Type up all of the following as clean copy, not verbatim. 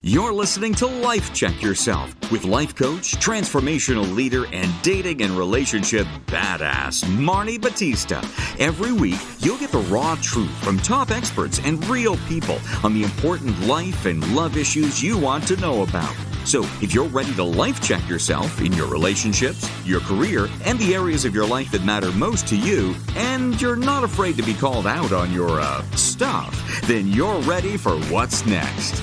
You're listening to Life Check Yourself with life coach, transformational leader, and dating and relationship badass, Marni Batista. Every week, you'll get the raw truth from top experts and real people on the important life and love issues you want to know about. So if you're ready to life check yourself in your relationships, your career, and the areas of your life that matter most to you, and you're not afraid to be called out on your stuff, then you're ready for what's next.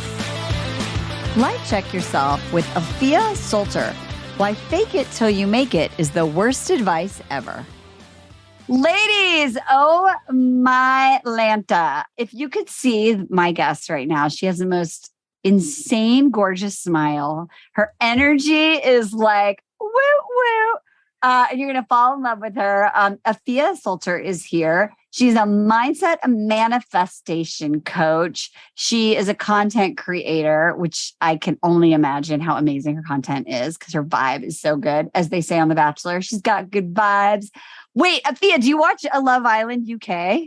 Life Check Yourself with Efia Sulter. Why fake it till you make it is the worst advice ever. Ladies, oh my Lanta. If you could see my guest right now, she has the most insane, gorgeous smile. Her energy is like, woo, woo. And you're going to fall in love with her. Efia Sulter is here. She's a mindset and manifestation coach. She is a content creator, which I can only imagine how amazing her content is because her vibe is so good. As they say on The Bachelor, she's got good vibes. Wait, Efia, do you watch Love Island UK?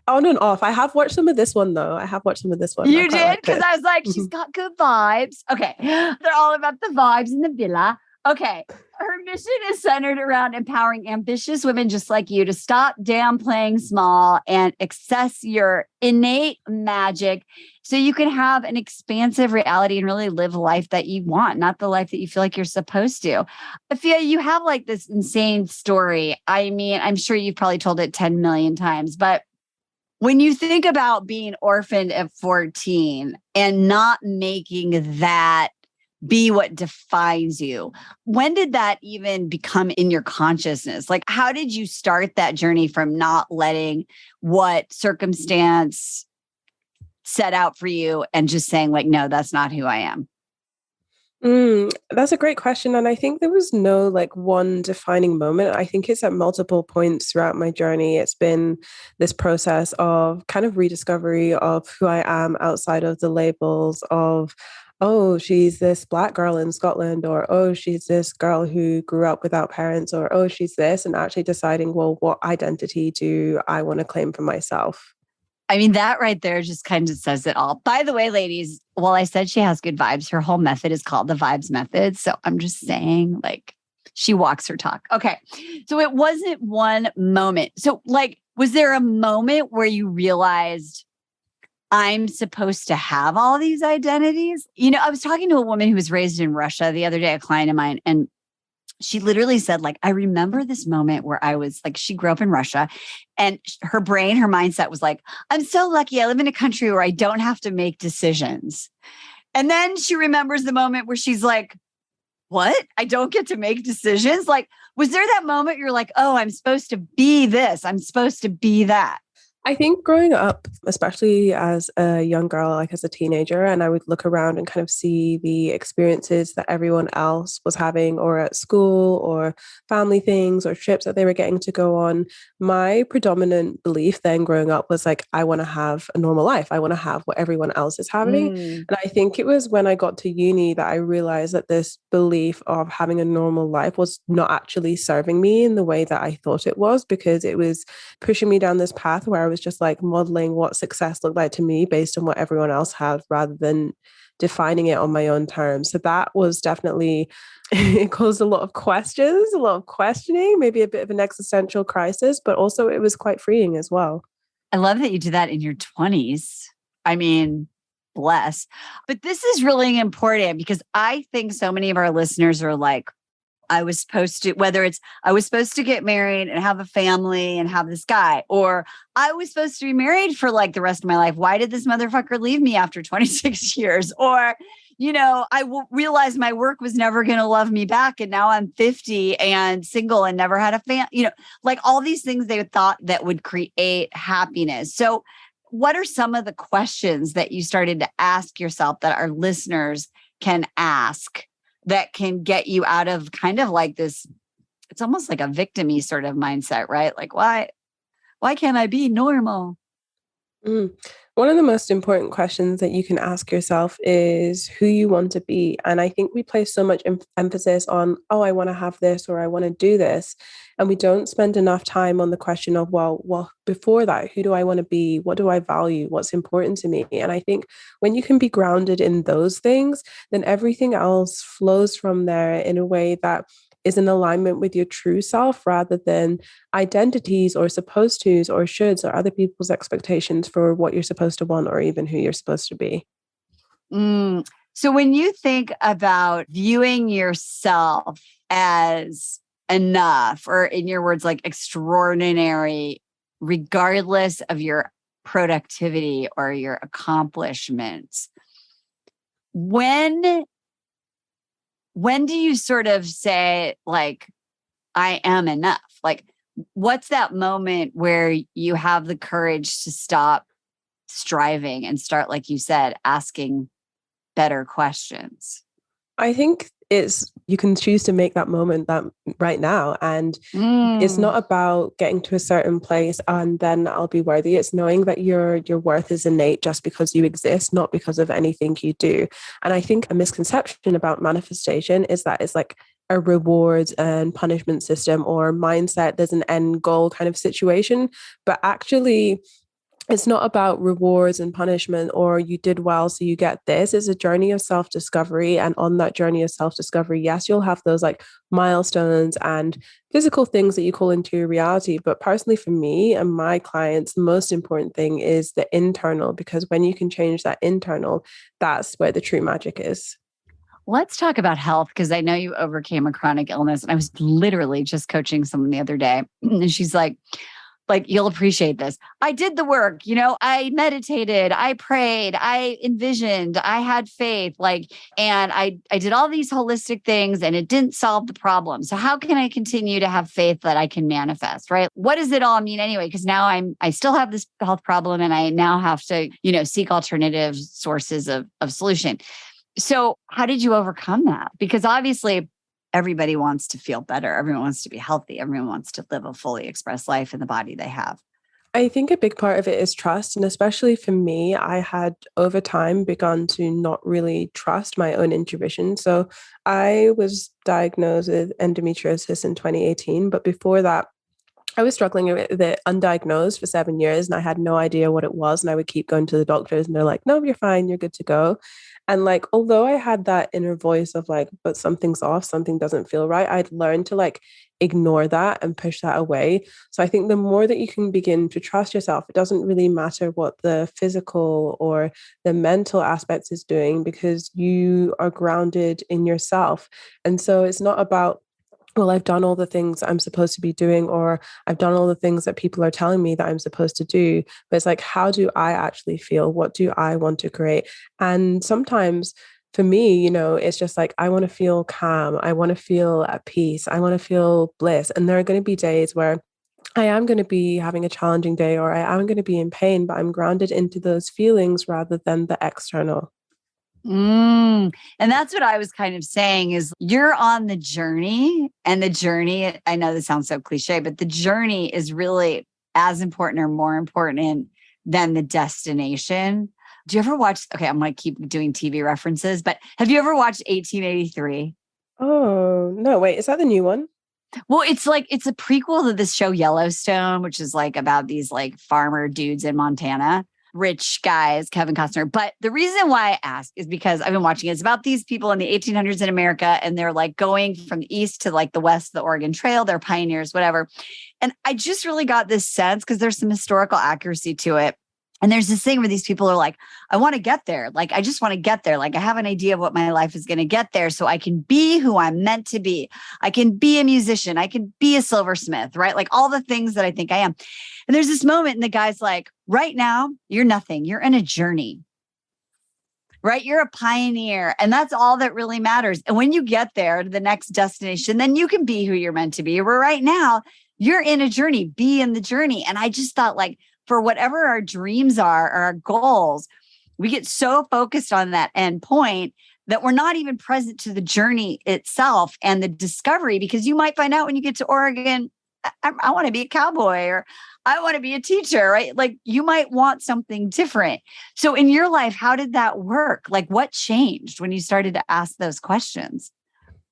On and off. I have watched some of this one, though. You did? Because I was like, she's got good vibes. Okay. They're all about the vibes in the villa. Okay. Her mission is centered around empowering ambitious women just like you to stop downplaying small and access your innate magic so you can have an expansive reality and really live a life that you want, not the life that you feel like you're supposed to. Efia, you have like this insane story. I mean, I'm sure you've probably told it 10 million times, but when you think about being orphaned at 14 and not making that be what defines you, when did that even become in your consciousness? Like, how did you start that journey from not letting what circumstance set out for you and just saying like, no, that's not who I am? That's a great question. And I think there was no like one defining moment. I think it's at multiple points throughout my journey. It's been this process of kind of rediscovery of who I am outside of the labels of, oh, she's this Black girl in Scotland, or, oh, she's this girl who grew up without parents, or, oh, she's this, and actually deciding, well, what identity do I want to claim for myself? I mean, that right there just kind of says it all. By the way, ladies, while I said she has good vibes, her whole method is called the Vibes Method. So I'm just saying, like, she walks her talk. Okay. So it wasn't one moment. So like, was there a moment where you realized I'm supposed to have all these identities? You know, I was talking to a woman who was raised in Russia the other day, a client of mine, and she literally said, like, I remember this moment where I was like, she grew up in Russia and her brain, her mindset was like, I'm so lucky I live in a country where I don't have to make decisions. And then she remembers the moment where she's like, what? I don't get to make decisions? Like, was there that moment you're like, oh, I'm supposed to be this, I'm supposed to be that? I think growing up, especially as a young girl, like as a teenager, and I would look around and kind of see the experiences that everyone else was having, or at school, or family things, or trips that they were getting to go on. My predominant belief then growing up was like, I want to have a normal life. I want to have what everyone else is having. And I think it was when I got to uni that I realized that this belief of having a normal life was not actually serving me in the way that I thought it was, because it was pushing me down this path where I was just like modeling what success looked like to me based on what everyone else had, rather than defining it on my own terms. So that was definitely, it caused a lot of questions, a lot of questioning, maybe a bit of an existential crisis, but also it was quite freeing as well. I love that you did that in your 20s. I mean, bless. But this is really important because I think so many of our listeners are like, I was supposed to, whether it's I was supposed to get married and have a family and have this guy, or I was supposed to be married for like the rest of my life. Why did this motherfucker leave me after 26 years? Or, you know, I realized my work was never going to love me back. And now I'm 50 and single and never had a family, you know, like all these things they thought that would create happiness. So what are some of the questions that you started to ask yourself that our listeners can ask that can get you out of kind of like this, it's almost like a victim-y sort of mindset, right? Like, why can't I be normal? Mm. One of the most important questions that you can ask yourself is who you want to be. And I think we place so much emphasis on, oh, I want to have this or I want to do this. And we don't spend enough time on the question of, well, before that, who do I want to be? What do I value? What's important to me? And I think when you can be grounded in those things, then everything else flows from there in a way that is in alignment with your true self rather than identities or supposed tos or shoulds or other people's expectations for what you're supposed to want or even who you're supposed to be. So when you think about viewing yourself as enough, or in your words, like extraordinary, regardless of your productivity or your accomplishments, when do you sort of say, like, I am enough? Like, what's that moment where you have the courage to stop striving and start, like you said, asking better questions? I think you can choose to make that moment that right now. And it's not about getting to a certain place and then I'll be worthy. It's knowing that your worth is innate just because you exist, not because of anything you do. And I think a misconception about manifestation is that it's like a rewards and punishment system or mindset. There's an end goal kind of situation, but actually it's not about rewards and punishment or you did well, so you get this. It's a journey of self-discovery. And on that journey of self-discovery, yes, you'll have those like milestones and physical things that you call into your reality. But personally, for me and my clients, the most important thing is the internal, because when you can change that internal, that's where the true magic is. Let's talk about health, because I know you overcame a chronic illness. And I was literally just coaching someone the other day, and she's like, you'll appreciate this. I did the work, I meditated, I prayed, I envisioned, I had faith, and I did all these holistic things and it didn't solve the problem. So how can I continue to have faith that I can manifest, right? What does it all mean anyway? Because now I still have this health problem and I now have to, seek alternative sources of solution. So how did you overcome that? Because obviously everybody wants to feel better. Everyone wants to be healthy. Everyone wants to live a fully expressed life in the body they have. I think a big part of it is trust. And especially for me, I had over time begun to not really trust my own intuition. So I was diagnosed with endometriosis in 2018. But before that, I was struggling with it undiagnosed for 7 years and I had no idea what it was. And I would keep going to the doctors and they're like, no, you're fine. You're good to go. And like, although I had that inner voice of like, but something's off, something doesn't feel right, I'd learned to like ignore that and push that away. So I think the more that you can begin to trust yourself, it doesn't really matter what the physical or the mental aspects is doing because you are grounded in yourself. And so it's not about, well, I've done all the things I'm supposed to be doing, or I've done all the things that people are telling me that I'm supposed to do. But it's like, how do I actually feel? What do I want to create? And sometimes for me, it's just like, I want to feel calm. I want to feel at peace. I want to feel bliss. And there are going to be days where I am going to be having a challenging day or I am going to be in pain, but I'm grounded into those feelings rather than the external. And that's what I was kind of saying is you're on the journey, and the journey, I know this sounds so cliche, but the journey is really as important or more important than the destination. Do you ever watch, okay, I'm going to keep doing TV references, but have you ever watched 1883? Oh, no, wait, is that the new one? Well, it's a prequel to this show Yellowstone, which is like about these like farmer dudes in Montana. Rich guys, Kevin Costner. But the reason why I ask is because I've been watching it. It's about these people in the 1800s in America, and they're like going from the east to like the west, the Oregon Trail. They're pioneers, whatever. And I just really got this sense because there's some historical accuracy to it. And there's this thing where these people are like, I want to get there. Like, I just want to get there. Like, I have an idea of what my life is going to get there so I can be who I'm meant to be. I can be a musician. I can be a silversmith, right? Like all the things that I think I am. And there's this moment and the guy's like, right now, you're nothing. You're in a journey, right? You're a pioneer. And that's all that really matters. And when you get there to the next destination, then you can be who you're meant to be. Where right now, you're in a journey, be in the journey. And I just thought like, for whatever our dreams are or our goals, we get so focused on that end point that we're not even present to the journey itself and the discovery, because you might find out when you get to Oregon, I want to be a cowboy, or I want to be a teacher, right? Like you might want something different. So in your life, how did that work? Like what changed when you started to ask those questions?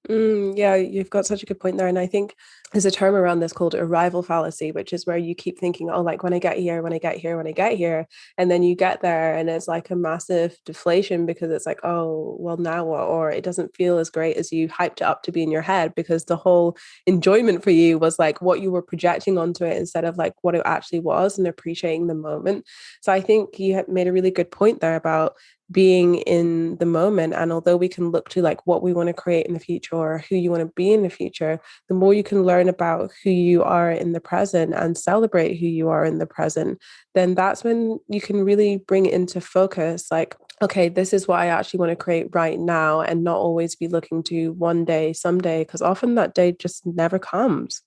Yeah, you've got such a good point there. And I think there's a term around this called arrival fallacy, which is where you keep thinking, oh, like when I get here, when I get here, when I get here. And then you get there and it's like a massive deflation because it's like, oh, well, now what? Or it doesn't feel as great as you hyped it up to be in your head because the whole enjoyment for you was like what you were projecting onto it instead of like what it actually was and appreciating the moment. So I think you have made a really good point there about being in the moment. And although we can look to like what we want to create in the future or who you want to be in the future, the more you can learn about who you are in the present and celebrate who you are in the present, then that's when you can really bring it into focus. Like, okay, this is what I actually want to create right now, and not always be looking to one day, someday, because often that day just never comes.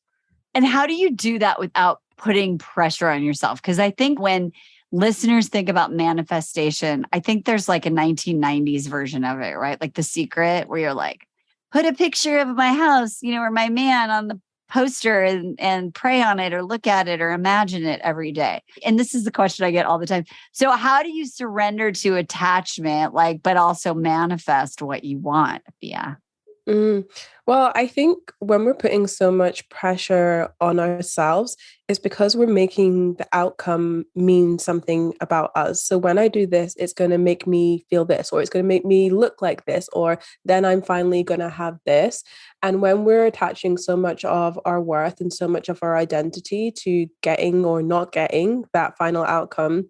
And how do you do that without putting pressure on yourself? Because I think when listeners think about manifestation, I think there's like a 1990s version of it, right? Like The Secret, where you're like, put a picture of my house, or my man on the poster and pray on it or look at it or imagine it every day. And this is the question I get all the time. So how do you surrender to attachment, like, but also manifest what you want? Yeah. Well, I think when we're putting so much pressure on ourselves, it's because we're making the outcome mean something about us. So when I do this, it's going to make me feel this, or it's going to make me look like this, or then I'm finally going to have this. And when we're attaching so much of our worth and so much of our identity to getting or not getting that final outcome,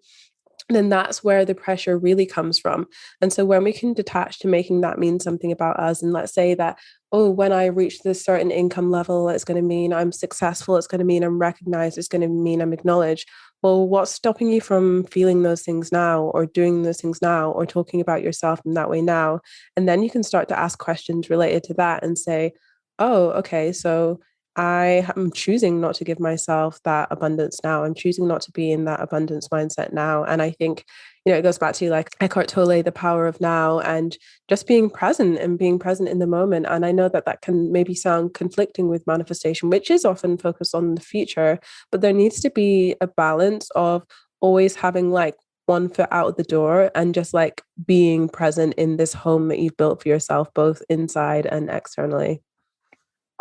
then that's where the pressure really comes from. And so when we can detach to making that mean something about us, and let's say that, oh, when I reach this certain income level, it's going to mean I'm successful, it's going to mean I'm recognized, it's going to mean I'm acknowledged. Well, what's stopping you from feeling those things now, or doing those things now, or talking about yourself in that way now? And then you can start to ask questions related to that and say, oh, okay, so I am choosing not to give myself that abundance now. I'm choosing not to be in that abundance mindset now. And I think, it goes back to like Eckhart Tolle, the power of now, and just being present and being present in the moment. And I know that that can maybe sound conflicting with manifestation, which is often focused on the future, but there needs to be a balance of always having like one foot out the door and just like being present in this home that you've built for yourself, both inside and externally.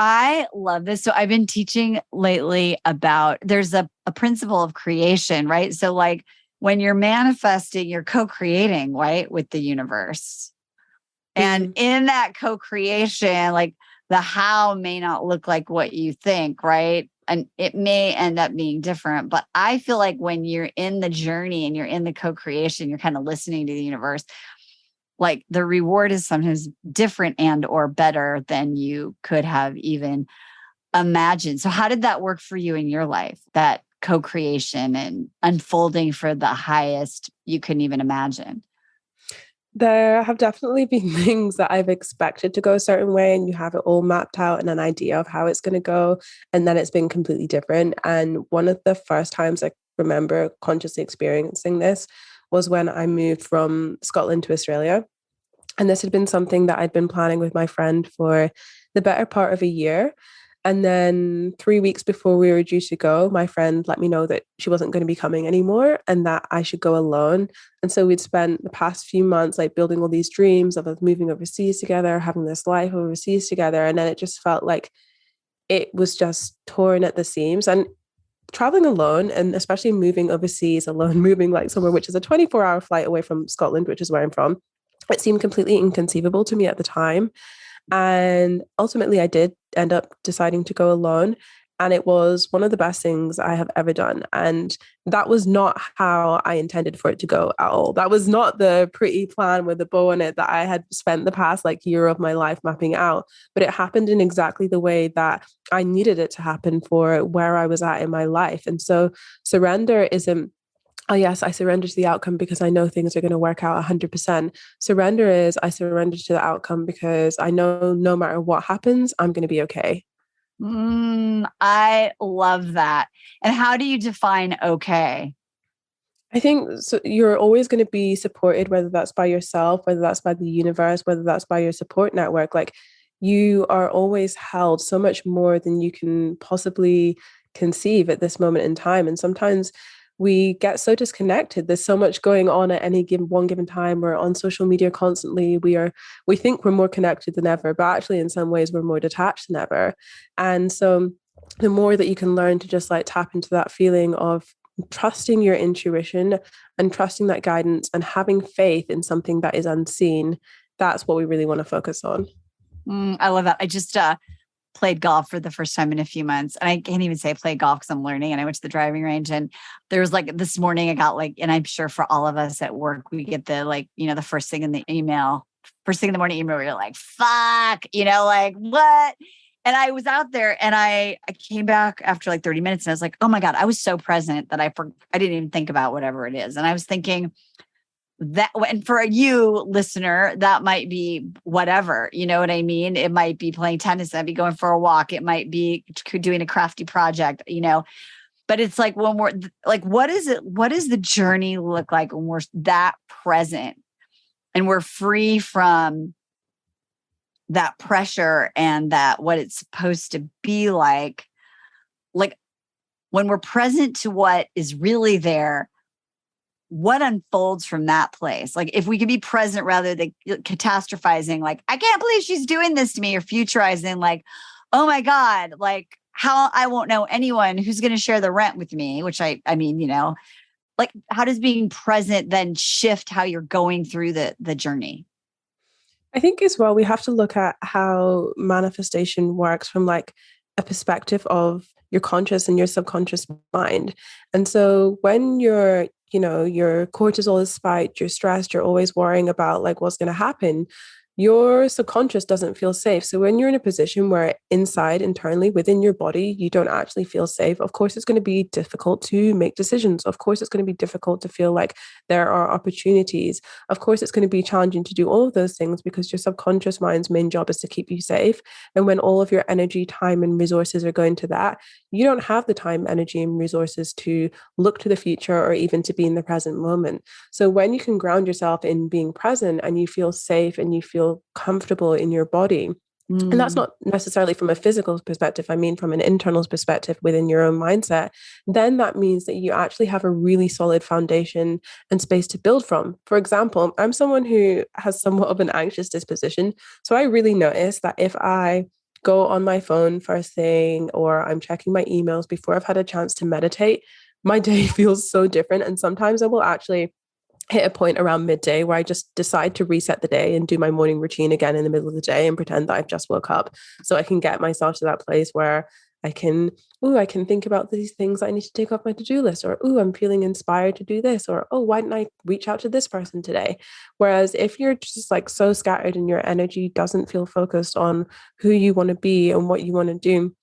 I love this. So I've been teaching lately about there's a principle of creation, right? So like when you're manifesting, you're co-creating, right, with the universe. And in that co-creation, like the how may not look like what you think, right? And it may end up being different. But I feel like when you're in the journey and you're in the co-creation, you're kind of listening to the universe, like the reward is sometimes different and or better than you could have even imagined. So how did that work for you in your life, that co-creation and unfolding for the highest you couldn't even imagine? There have definitely been things that I've expected to go a certain way, and you have it all mapped out and an idea of how it's going to go. And then it's been completely different. And one of the first times I remember consciously experiencing this was when I moved from Scotland to Australia. And this had been something that I'd been planning with my friend for the better part of a year. And then 3 weeks before we were due to go, my friend let me know that she wasn't going to be coming anymore and that I should go alone. And so we'd spent the past few months like building all these dreams of us moving overseas together, having this life overseas together. And then it just felt like it was just torn at the seams. And traveling alone, and especially moving overseas alone, moving like somewhere which is a 24-hour flight away from Scotland, which is where I'm from, it seemed completely inconceivable to me at the time. And ultimately, I did end up deciding to go alone. And it was one of the best things I have ever done. And that was not how I intended for it to go at all. That was not the pretty plan with a bow on it that I had spent the past like year of my life mapping out. But it happened in exactly the way that I needed it to happen for where I was at in my life. And so surrender isn't, oh, yes, I surrender to the outcome because I know things are going to work out 100%. Surrender is I surrender to the outcome because I know no matter what happens, I'm going to be okay. I love that. And how do you define okay? I think so you're always going to be supported, whether that's by yourself, whether that's by the universe, whether that's by your support network. Like you are always held so much more than you can possibly conceive at this moment in time. And sometimes we get so disconnected. There's so much going on at any given time. We're on social media constantly. We think we're more connected than ever, but actually in some ways we're more detached than ever. And so the more that you can learn to just like tap into that feeling of trusting your intuition and trusting that guidance and having faith in something that is unseen, that's what we really want to focus on. I love that. I just played golf for the first time in a few months. And I can't even say play golf because I'm learning. And I went to the driving range, and there was like this morning I got like, and I'm sure for all of us at work, we get the like, the first thing in the morning email where you're like, fuck, like what? And I was out there and I came back after like 30 minutes and I was like, oh my God, I was so present that I didn't even think about whatever it is. And I was thinking, that, and for you listener, that might be whatever, you know what I mean? It might be playing tennis, it might be going for a walk, it might be doing a crafty project, but it's like when we're like, what does the journey look like when we're that present and we're free from that pressure and that what it's supposed to be like when we're present to what is really there, what unfolds from that place? Like if we could be present rather than catastrophizing, like, I can't believe she's doing this to me, or futurizing like, oh my God, like how I won't know anyone who's going to share the rent with me, which I mean, like how does being present then shift how you're going through the journey? I think as well, we have to look at how manifestation works from like a perspective of your conscious and your subconscious mind. And so when your cortisol is spiked, you're stressed, you're always worrying about like what's going to happen, your subconscious doesn't feel safe. So when you're in a position where internally within your body, you don't actually feel safe, of course, it's going to be difficult to make decisions. Of course, it's going to be difficult to feel like there are opportunities. Of course, it's going to be challenging to do all of those things because your subconscious mind's main job is to keep you safe. And when all of your energy, time, and resources are going to that, you don't have the time, energy, and resources to look to the future or even to be in the present moment. So when you can ground yourself in being present and you feel safe and you feel comfortable in your body, and that's not necessarily from a physical perspective, I mean from an internal perspective within your own mindset, then that means that you actually have a really solid foundation and space to build from. For example, I'm someone who has somewhat of an anxious disposition. So I really notice that if I go on my phone first thing or I'm checking my emails before I've had a chance to meditate, my day feels so different. And sometimes I will actually hit a point around midday where I just decide to reset the day and do my morning routine again in the middle of the day and pretend that I've just woke up, so I can get myself to that place where I can think about these things I need to take off my to-do list, or I'm feeling inspired to do this, or why didn't I reach out to this person today? Whereas if you're just like so scattered and your energy doesn't feel focused on who you want to be and what you want to do,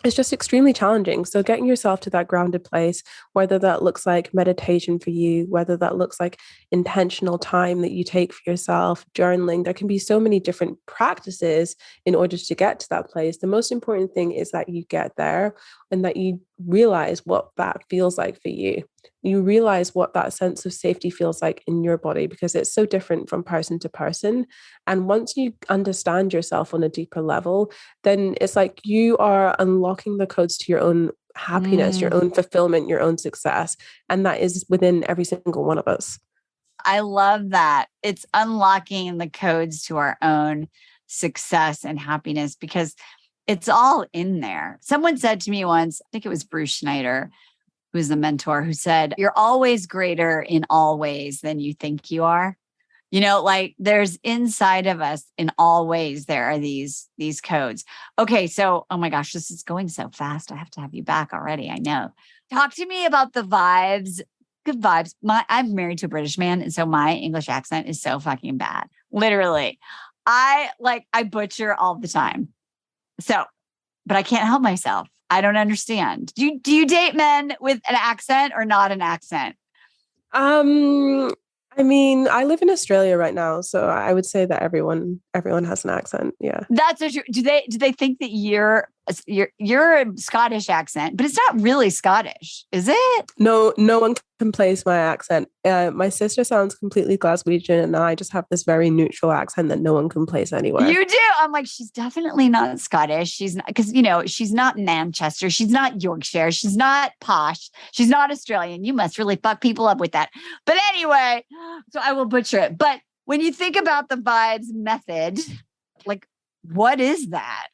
it's just extremely challenging. So getting yourself to that grounded place, whether that looks like meditation for you, whether that looks like intentional time that you take for yourself, journaling, there can be so many different practices in order to get to that place. The most important thing is that you get there and that you realize what that feels like for you. You realize what that sense of safety feels like in your body, because it's so different from person to person. And once you understand yourself on a deeper level, then it's like you are unlocking the codes to your own happiness, your own fulfillment, your own success. And that is within every single one of us. I love that. It's unlocking the codes to our own success and happiness because it's all in there. Someone said to me once, I think it was Bruce Schneider, who's a mentor, who said, you're always greater in all ways than you think you are. Like there's inside of us in all ways, there are these codes. Okay. So, oh my gosh, this is going so fast. I have to have you back already. I know. Talk to me about the vibes. Good vibes. I'm married to a British man. And so my English accent is so fucking bad. Literally. I butcher all the time. So, but I can't help myself. I don't understand. Do you date men with an accent or not an accent? I mean, I live in Australia right now, so I would say that everyone has an accent. Yeah. That's so true. Do they think that you're You're a Scottish accent, but it's not really Scottish, is it? No, no one can place my accent. My sister sounds completely Glaswegian, and I just have this very neutral accent that no one can place anywhere. You do. I'm like, she's definitely not Scottish. She's not, because she's not Manchester. She's not Yorkshire. She's not posh. She's not Australian. You must really fuck people up with that. But anyway, so I will butcher it. But when you think about the Vibes method, like, what is that?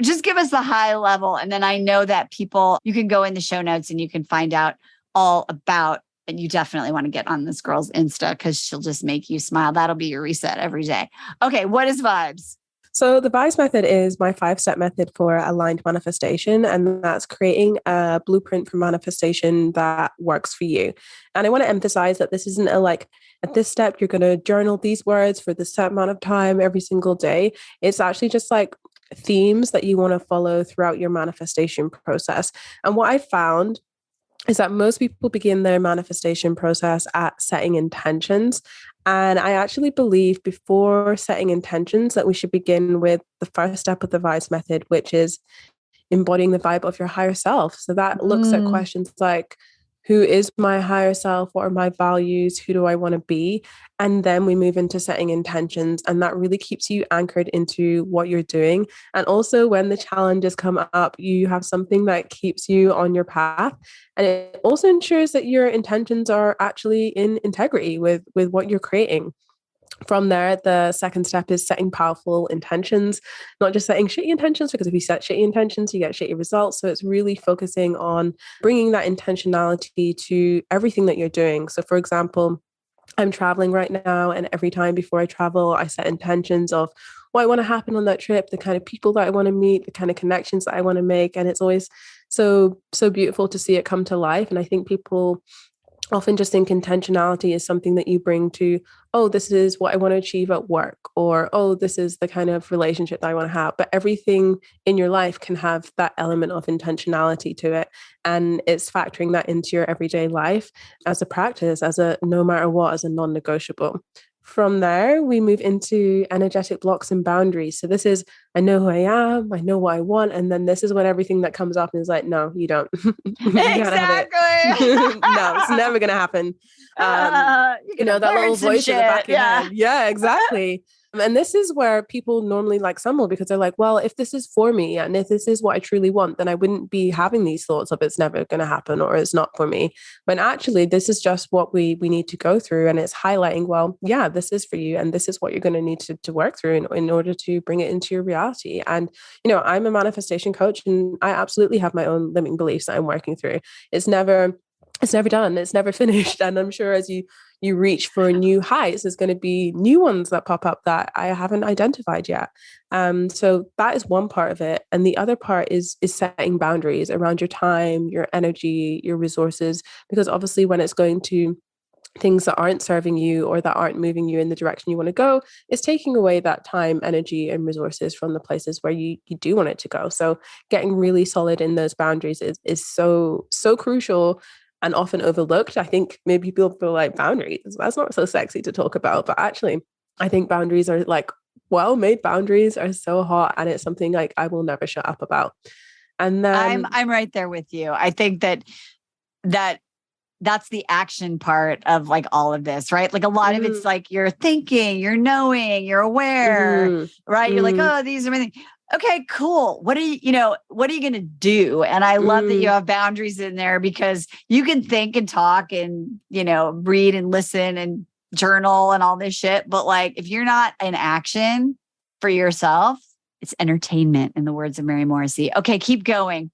Just give us the high level. And then I know that you can go in the show notes and you can find out all about, and you definitely want to get on this girl's Insta because she'll just make you smile. That'll be your reset every day. Okay. What is Vibes? So the Vibes method is my 5-step method for aligned manifestation. And that's creating a blueprint for manifestation that works for you. And I want to emphasize that this isn't at this step, you're going to journal these words for this set amount of time every single day. It's actually just like themes that you want to follow throughout your manifestation process. And what I found is that most people begin their manifestation process at setting intentions. And I actually believe before setting intentions that we should begin with the first step of the Vibes method, which is embodying the vibe of your higher self. So that looks at questions like, who is my higher self? What are my values? Who do I want to be? And then we move into setting intentions. And that really keeps you anchored into what you're doing. And also when the challenges come up, you have something that keeps you on your path. And it also ensures that your intentions are actually in integrity with what you're creating. From there, the second step is setting powerful intentions, not just setting shitty intentions, because if you set shitty intentions, you get shitty results. So it's really focusing on bringing that intentionality to everything that you're doing. So for example, I'm traveling right now, and every time before I travel, I set intentions of what I want to happen on that trip, the kind of people that I want to meet, the kind of connections that I want to make. And it's always so beautiful to see it come to life. And I think people often just think intentionality is something that you bring to, oh, this is what I want to achieve at work, or, oh, this is the kind of relationship that I want to have. But everything in your life can have that element of intentionality to it. And it's factoring that into your everyday life as a practice, as a no matter what, as a non-negotiable. From there, we move into energetic blocks and boundaries. So this is, I know who I am, I know what I want. And then this is when everything that comes up is like, no, you don't. Exactly. No, it's never going to happen. That little voice in the back of your head. Yeah, exactly. And this is where people normally stumble, because they're like, well, if this is for me and if this is what I truly want, then I wouldn't be having these thoughts of it's never going to happen or it's not for me. When actually, this is just what we need to go through. And it's highlighting, well, yeah, this is for you. And this is what you're going to need to work through in order to bring it into your reality. And, I'm a manifestation coach, and I absolutely have my own limiting beliefs that I'm working through. It's never done. It's never finished. And I'm sure as you reach for new heights, there's going to be new ones that pop up that I haven't identified yet. So that is one part of it. And the other part is setting boundaries around your time, your energy, your resources, because obviously when it's going to things that aren't serving you or that aren't moving you in the direction you want to go, it's taking away that time, energy, and resources from the places where you do want it to go. So getting really solid in those boundaries is so crucial and often overlooked. I think maybe people feel like boundaries, that's not so sexy to talk about, but actually I think boundaries are well-made boundaries are so hot, and it's something I will never shut up about. And then I'm right there with you. I think that's the action part of all of this, right? A lot of it's you're thinking, you're knowing, you're aware, right? You're oh, these are my things. Okay, cool. What are you going to do? And I love that you have boundaries in there, because you can think and talk and, read and listen and journal and all this shit. But if you're not in action for yourself, it's entertainment, in the words of Mary Morrissey. Okay, keep going.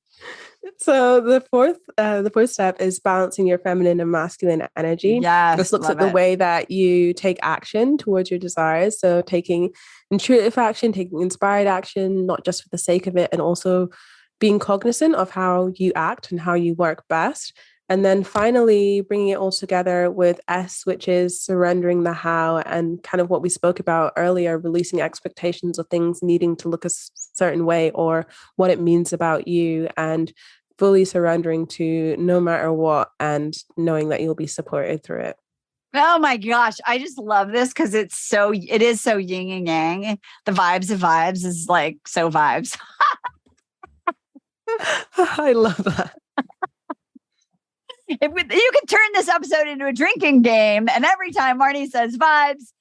So the fourth step is balancing your feminine and masculine energy. Yes, this looks at the way that you take action towards your desires. So taking intuitive action, taking inspired action, not just for the sake of it, and also being cognizant of how you act and how you work best. And then finally, bringing it all together with S, which is surrendering the how, and kind of what we spoke about earlier, releasing expectations of things needing to look a certain way or what it means about you, and fully surrendering to no matter what, and knowing that you'll be supported through it. Oh my gosh. I just love this because it is so yin and yang. The vibes of vibes is so vibes. I love that. You could turn this episode into a drinking game. And every time Marni says vibes,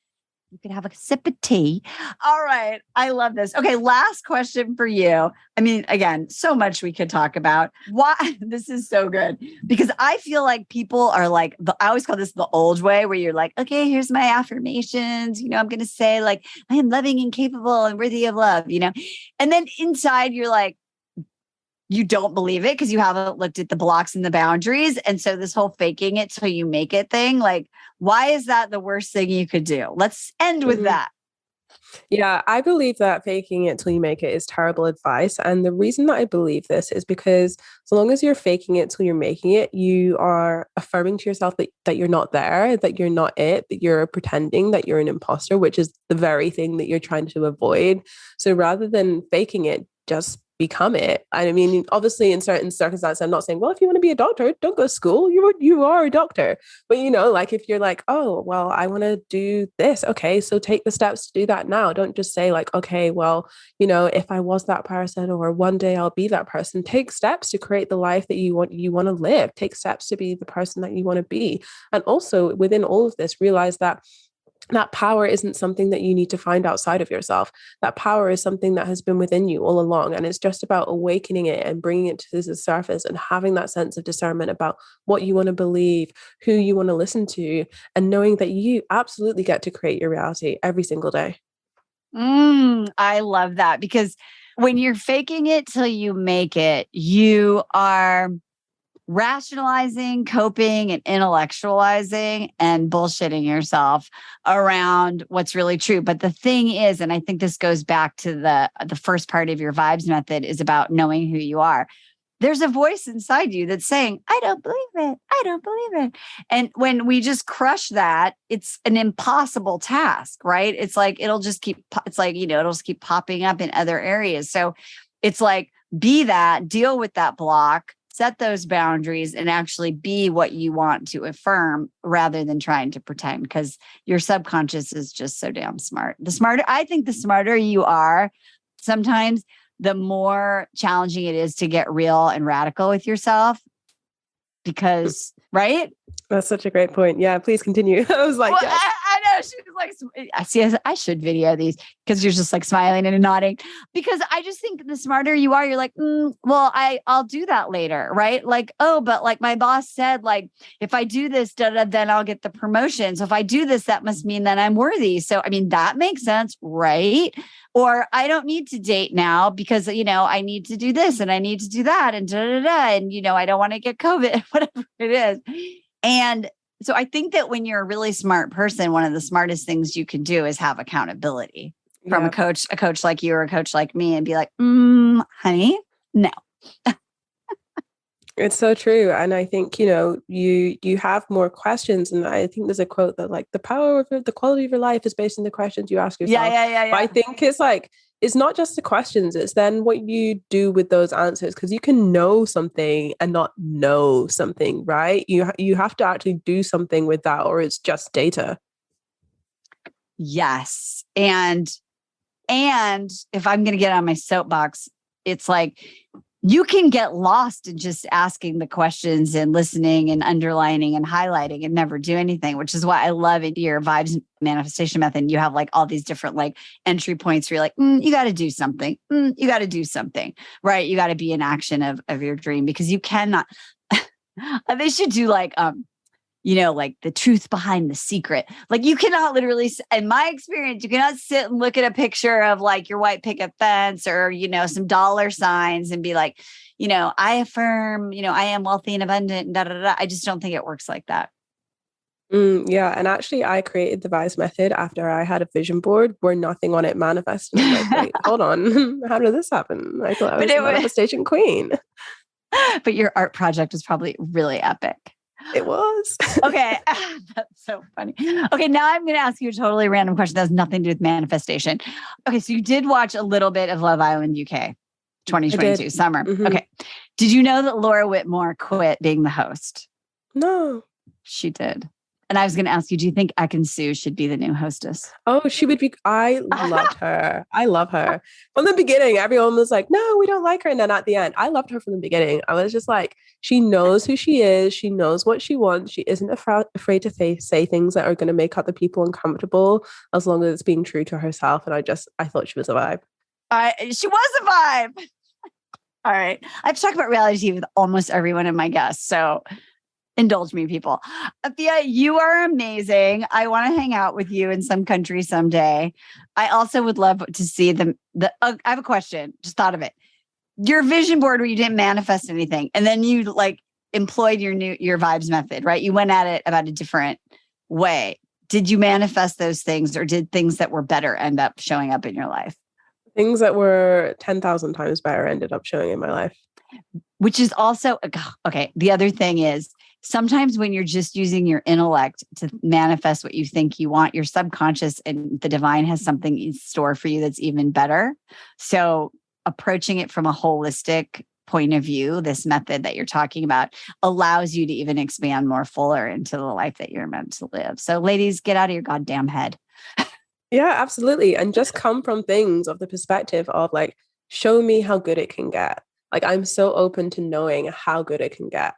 you could have a sip of tea. All right. I love this. Okay. Last question for you. I mean, again, so much we could talk about. Why? This is so good because I feel like people are like, I always call this the old way where you're like, okay, here's my affirmations. I'm going to say like, I am loving and capable and worthy of love, and then inside you're like, you don't believe it because you haven't looked at the blocks and the boundaries. And so this whole faking it till you make it thing, like, why is that the worst thing you could do? Let's end with that. Yeah, I believe that faking it till you make it is terrible advice. And the reason that I believe this is because so long as you're faking it till you're making it, you are affirming to yourself that you're not there, that you're not it, that you're pretending that you're an imposter, which is the very thing that you're trying to avoid. So rather than faking it, just become it. I mean, obviously in certain circumstances, I'm not saying, well, if you want to be a doctor, don't go to school. You are a doctor. But like if you're like, oh, well, I want to do this. Okay, so take the steps to do that now. Don't just say like, okay, well, if I was that person or one day I'll be that person. Take steps to create the life that you want to live. Take steps to be the person that you want to be. And also within all of this, realize that power isn't something that you need to find outside of yourself. That power is something that has been within you all along. And it's just about awakening it and bringing it to the surface and having that sense of discernment about what you want to believe, who you want to listen to, and knowing that you absolutely get to create your reality every single day. I love that because when you're faking it till you make it, you are rationalizing, coping, and intellectualizing and bullshitting yourself around what's really true. But the thing is, and I think this goes back to the first part of your vibes method is about knowing who you are. There's a voice inside you that's saying, I don't believe it. I don't believe it. And when we just crush that, it's an impossible task, right? It's like, it'll just keep popping up in other areas. So it's like, be that, deal with that block, set those boundaries and actually be what you want to affirm rather than trying to pretend because your subconscious is just so damn smart. I think the smarter you are, sometimes the more challenging it is to get real and radical with yourself because, right? That's such a great point. Yeah, please continue. I was like, well, yes. I know. She was like, see, I should video these because you're just like smiling and nodding. Because I just think the smarter you are, you're like, well, I'll do that later, right? Like, oh, but like my boss said, like, if I do this, then I'll get the promotion. So if I do this, that must mean that I'm worthy. So, I mean, that makes sense, right? Or I don't need to date now because, I need to do this and I need to do that and and, I don't want to get COVID, whatever it is. And so I think that when you're a really smart person, one of the smartest things you can do is have accountability from a coach like you or a coach like me and be like, honey, no. It's so true. And I think, you have more questions. And I think there's a quote that like the quality of your life is based on the questions you ask yourself. Yeah. But I think it's like, it's not just the questions, it's then what you do with those answers. Because you can know something and not know something, right? You have to actually do something with that or it's just data. Yes. And if I'm going to get on my soapbox, it's like, you can get lost in just asking the questions and listening and underlining and highlighting and never do anything, which is why I love it. Your vibes manifestation method. You have like all these different like entry points where you're like, you got to do something. You got to do something, right? You got to be in action of your dream because you cannot, they should do like, like the truth behind the secret. Like you cannot literally, in my experience, you cannot sit and look at a picture of like your white picket fence or, some dollar signs and be like, I affirm, I am wealthy and abundant. Da, da, da. I just don't think it works like that. Yeah. And actually I created the Vibes method after I had a vision board where nothing on it manifested. I'm like, wait, hold on. How did this happen? I thought I was a manifestation queen. But your art project was probably really epic. It was. Okay. That's so funny. Okay. Now I'm going to ask you a totally random question that has nothing to do with manifestation. Okay. So you did watch a little bit of Love Island UK 2022 summer. Mm-hmm. Okay. Did you know that Laura Whitmore quit being the host? No. She did. And I was going to ask you, do you think Sue should be the new hostess? Oh, she would be. I loved her. I love her. From the beginning, everyone was like, no, we don't like her. And then at the end, I loved her from the beginning. I was just like, she knows who she is. She knows what she wants. She isn't afraid to say things that are going to make other people uncomfortable, as long as it's being true to herself. And I thought she was a vibe. She was a vibe. All right. I've talked about reality TV with almost everyone in my guests. So indulge me, people. Efia, you are amazing. I want to hang out with you in some country someday. I also would love to see I have a question. Just thought of it. Your vision board where you didn't manifest anything, and then you like employed your Vibes method, right? You went at it about a different way. Did you manifest those things, or did things that were better end up showing up in your life? Things that were 10,000 times better ended up showing in my life. Which is also, okay, the other thing is, sometimes when you're just using your intellect to manifest what you think you want, your subconscious and the divine has something in store for you that's even better. So approaching it from a holistic point of view, this method that you're talking about allows you to even expand more fuller into the life that you're meant to live. So ladies, get out of your goddamn head. Yeah, absolutely. And just come from things of the perspective of like, show me how good it can get. Like, I'm so open to knowing how good it can get.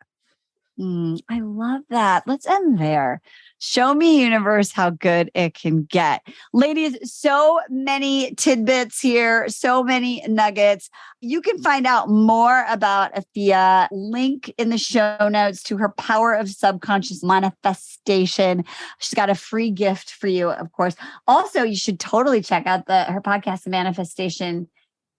I love that. Let's end there. Show me, universe, how good it can get. Ladies, so many tidbits here, so many nuggets. You can find out more about Efia. Link in the show notes to her Power of Subconscious Manifestation. She's got a free gift for you, of course. Also, you should totally check out her podcast, Manifestation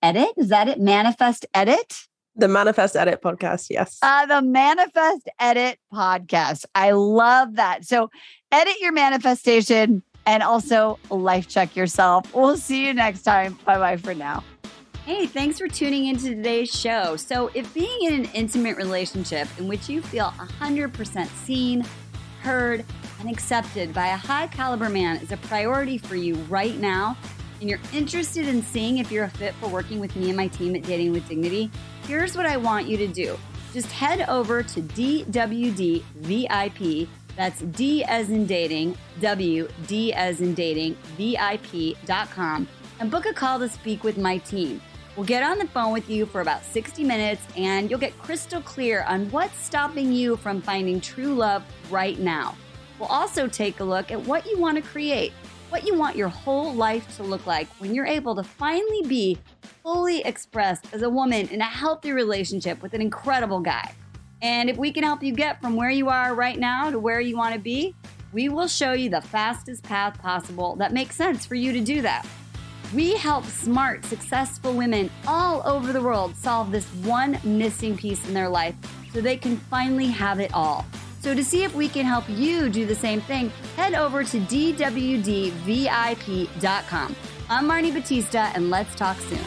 Edit. Is that it? Manifest Edit? The Manifest Edit podcast, yes. The Manifest Edit podcast. I love that. So edit your manifestation and also life check yourself. We'll see you next time. Bye-bye for now. Hey, thanks for tuning into today's show. So if being in an intimate relationship in which you feel 100% seen, heard, and accepted by a high caliber man is a priority for you right now, and you're interested in seeing if you're a fit for working with me and my team at Dating with Dignity, here's what I want you to do. Just head over to DWD VIP, that's D as in dating, W, D as in dating, VIP.com, and book a call to speak with my team. We'll get on the phone with you for about 60 minutes, and you'll get crystal clear on what's stopping you from finding true love right now. We'll also take a look at what you want to create, what you want your whole life to look like when you're able to finally be fully expressed as a woman in a healthy relationship with an incredible guy. And if we can help you get from where you are right now to where you want to be, we will show you the fastest path possible that makes sense for you to do that. We help smart, successful women all over the world solve this one missing piece in their life so they can finally have it all. So to see if we can help you do the same thing, head over to DWDVIP.com. I'm Marni Batista, and let's talk soon.